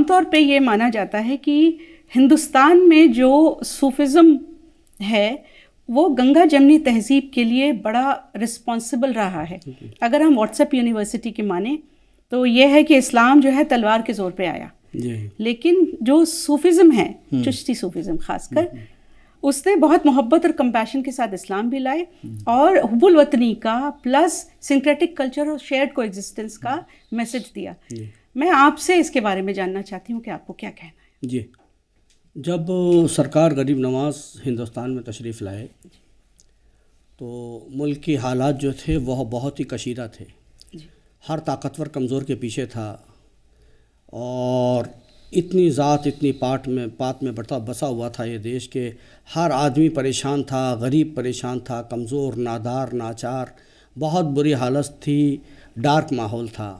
طور پہ یہ مانا جاتا ہے کہ ہندوستان میں جو صوفزم ہے وہ گنگا جمنی تہذیب کے لیے بڑا رسپانسبل رہا ہے. اگر ہم واٹس ایپ یونیورسٹی کی مانیں تو یہ ہے کہ اسلام جو ہے تلوار کے زور پہ آیا, لیکن جو صوفزم ہے, چشتی صوفزم خاص کر, اس نے بہت محبت اور کمپیشن کے ساتھ اسلام بھی لائے اور حب الوطنی کا پلس سنکریٹک کلچر اور شیئرڈ کو ایگزسٹنس کا میسج دیا. میں آپ سے اس کے بارے میں جاننا چاہتی ہوں کہ آپ کو کیا کہنا ہے. جی, جب سرکار غریب نواز ہندوستان میں تشریف لائے تو ملک کی حالات جو تھے وہ بہت ہی کشیدہ تھے. ہر طاقتور کمزور کے پیچھے تھا اور اتنی ذات اتنی پات میں بسا ہوا تھا یہ دیش کہ ہر آدمی پریشان تھا, غریب پریشان تھا, کمزور, نادار, ناچار, بہت بری حالت تھی, ڈارک ماحول تھا.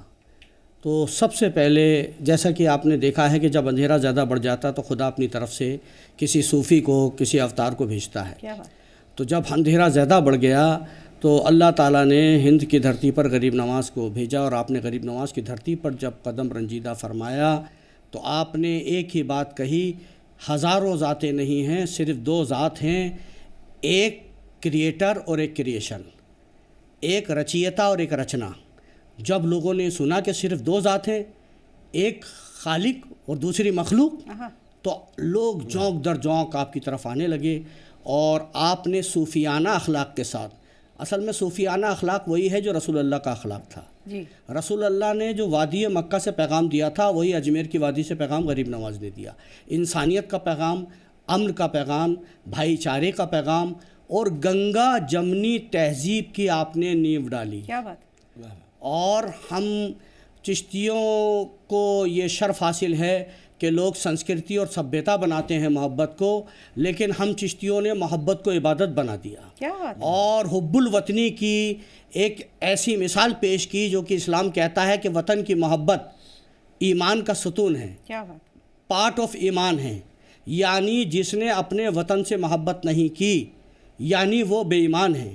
تو سب سے پہلے جیسا کہ آپ نے دیکھا ہے کہ جب اندھیرا زیادہ بڑھ جاتا تو خدا اپنی طرف سے کسی صوفی کو, کسی اوتار کو بھیجتا ہے. تو جب اندھیرا زیادہ بڑھ گیا تو اللہ تعالیٰ نے ہند کی دھرتی پر غریب نواز کو بھیجا, اور آپ نے غریب نواز کی دھرتی پر جب قدم رنجیدہ فرمایا تو آپ نے ایک ہی بات کہی, ہزاروں ذاتیں نہیں ہیں, صرف دو ذات ہیں, ایک کریٹر اور ایک کریشن, ایک رچیتا اور ایک رچنا. جب لوگوں نے سنا کہ صرف دو ذات ہیں, ایک خالق اور دوسری مخلوق, تو لوگ جونک در جونک آپ کی طرف آنے لگے. اور آپ نے صوفیانہ اخلاق کے ساتھ, اصل میں صوفیانہ اخلاق وہی ہے جو رسول اللہ کا اخلاق تھا. رسول اللہ نے جو وادی مکہ سے پیغام دیا تھا وہی اجمیر کی وادی سے پیغام غریب نواز نے دیا. انسانیت کا پیغام, امن کا پیغام, بھائی چارے کا پیغام, اور گنگا جمنی تہذیب کی آپ نے نیو ڈالی. کیا بات. اور ہم چشتیوں کو یہ شرف حاصل ہے کہ لوگ سنسکرتی اور سبھیتا بناتے ہیں محبت کو, لیکن ہم چشتیوں نے محبت کو عبادت بنا دیا اور حب الوطنی کی ایک ایسی مثال پیش کی جو کہ اسلام کہتا ہے کہ وطن کی محبت ایمان کا ستون ہے, پارٹ آف ایمان ہے. یعنی جس نے اپنے وطن سے محبت نہیں کی یعنی وہ بے ایمان ہے.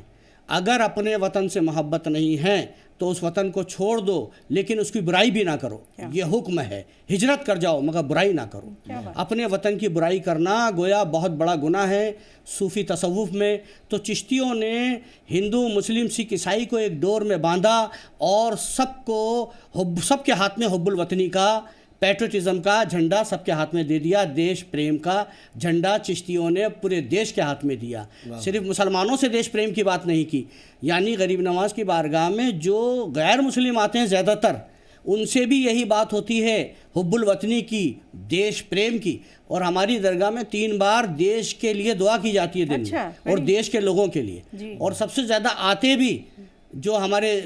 اگر اپنے وطن سے محبت نہیں ہے تو اس وطن کو چھوڑ دو, لیکن اس کی برائی بھی نہ کرو. یہ حکم ہے, ہجرت کر جاؤ مگر برائی نہ کرو. اپنے وطن کی برائی کرنا گویا بہت بڑا گناہ ہے صوفی تصوف میں. تو چشتیوں نے ہندو, مسلم, سکھ, عیسائی کو ایک ڈور میں باندھا اور سب کے ہاتھ میں حب الوطنی کا, پیٹریٹزم کا جھنڈا سب کے ہاتھ میں دے دیا. دیش پریم کا جھنڈا چشتیوں نے پورے دیش کے ہاتھ میں دیا. صرف مسلمانوں سے دیش پریم کی بات نہیں کی, یعنی غریب نواز کی بارگاہ میں جو غیر مسلم آتے ہیں زیادہ تر, ان سے بھی یہی بات ہوتی ہے حب الوطنی کی, دیش پریم کی. اور ہماری درگاہ میں 3 بار دیش کے لیے دعا کی جاتی ہے دن میں, اور دیش کے لوگوں کے لیے. اور سب سے زیادہ آتے بھی جو ہمارے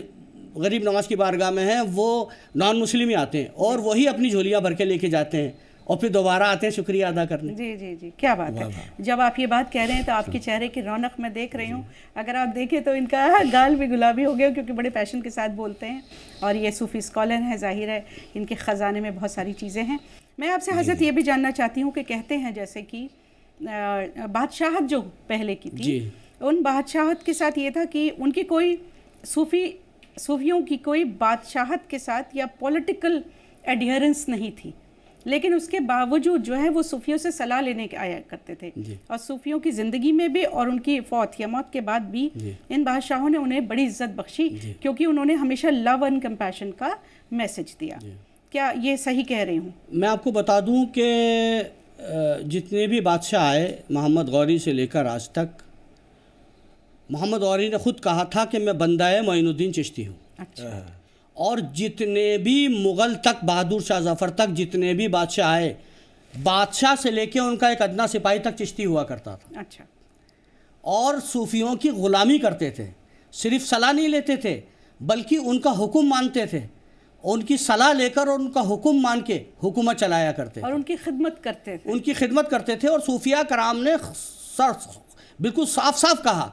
غریب نواز کی بارگاہ میں ہیں وہ نان مسلم ہی آتے ہیں, اور وہی اپنی جھولیاں بھر کے لے کے جاتے ہیں اور پھر دوبارہ آتے ہیں شکریہ ادا کرنے. جی, کیا بات ہے. جب آپ یہ بات کہہ رہے ہیں تو آپ کے چہرے کی رونق میں دیکھ رہی ہوں. اگر آپ دیکھیں تو ان کا گال بھی گلابی ہو گیا, کیونکہ بڑے پیشن کے ساتھ بولتے ہیں, اور یہ صوفی اسکالر ہیں, ظاہر ہے ان کے خزانے میں بہت ساری چیزیں ہیں. میں آپ سے حضرت یہ بھی جاننا چاہتی ہوں کہ کہتے ہیں جیسے کہ بادشاہت جو پہلے کی تھی, ان بادشاہت کے ساتھ یہ تھا کہ ان کی کوئی صوفیوں کی کوئی بادشاہت کے ساتھ یا پولیٹیکل ایڈیئرنس نہیں تھی, لیکن اس کے باوجود جو ہے وہ صوفیوں سے صلاح لینے کے آیا کرتے تھے. اور صوفیوں کی زندگی میں بھی اور ان کی فوت یا موت کے بعد بھی ان بادشاہوں نے انہیں بڑی عزت بخشی, کیونکہ انہوں نے ہمیشہ لو اینڈ کمپیشن کا میسج دیا. کیا یہ صحیح کہہ رہی ہوں؟ میں آپ کو بتا دوں کہ جتنے بھی بادشاہ آئے محمد غوری سے لے کر آج تک, محمد غوری نے خود کہا تھا کہ میں بندہ معین الدین چشتی ہوں. اور جتنے بھی مغل تک, بہادر شاہ ظفر تک جتنے بھی بادشاہ آئے, بادشاہ سے لے کے ان کا ایک ادنا سپاہی تک چشتی ہوا کرتا تھا. اور صوفیوں کی غلامی کرتے تھے, صرف صلاح نہیں لیتے تھے بلکہ ان کا حکم مانتے تھے. ان کی صلاح لے کر اور ان کا حکم مان کے حکومت چلایا کرتے تھے, اور ان کی خدمت کرتے تھے. اور صوفیہ کرام نے بالکل صاف صاف کہا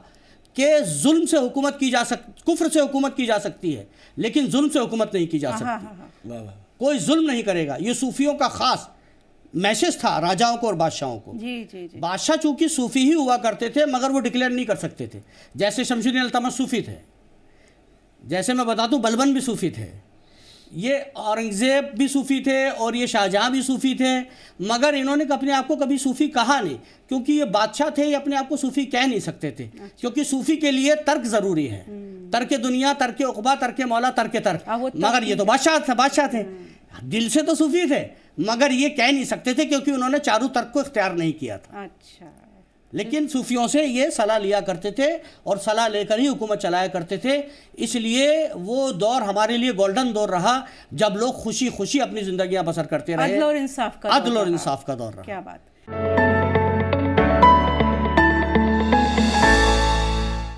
کہ ظلم سے حکومت کی جا کفر سے حکومت کی جا سکتی ہے, لیکن ظلم سے حکومت نہیں کی جا سکتی. کوئی ظلم نہیں کرے گا. یہ صوفیوں کا خاص میسج تھا راجاؤں کو اور بادشاہوں کو. بادشاہ چونکہ صوفی ہی ہوا کرتے تھے مگر وہ ڈکلیئر نہیں کر سکتے تھے. جیسے شمس الدین التمش صوفی تھے, جیسے میں بتا دوں بلبن بھی صوفی تھے, یہ اورنگزیب بھی صوفی تھے اور یہ شاہجہاں بھی صوفی تھے، مگر انہوں نے اپنے آپ کو کبھی صوفی کہا نہیں، کیونکہ یہ بادشاہ تھے، یہ اپنے آپ کو صوفی کہہ نہیں سکتے تھے، کیونکہ صوفی کے لیے ترک ضروری ہے، ترک دنیا، ترک عقبہ، ترک مولا، ترک ترک، مگر یہ تو بادشاہ تھے، دل سے تو صوفی تھے، مگر یہ کہہ نہیں سکتے تھے کیونکہ انہوں نے چاروں ترک کو اختیار نہیں کیا تھا۔ اچھا، لیکن صوفیوں سے یہ صلاح لیا کرتے تھے اور صلاح لے کر ہی حکومت چلایا کرتے تھے، اس لیے وہ دور ہمارے لیے گولڈن دور رہا جب لوگ خوشی خوشی اپنی زندگیاں بسر کرتے رہے، عدل اور انصاف کا دور رہا۔ کیا بات۔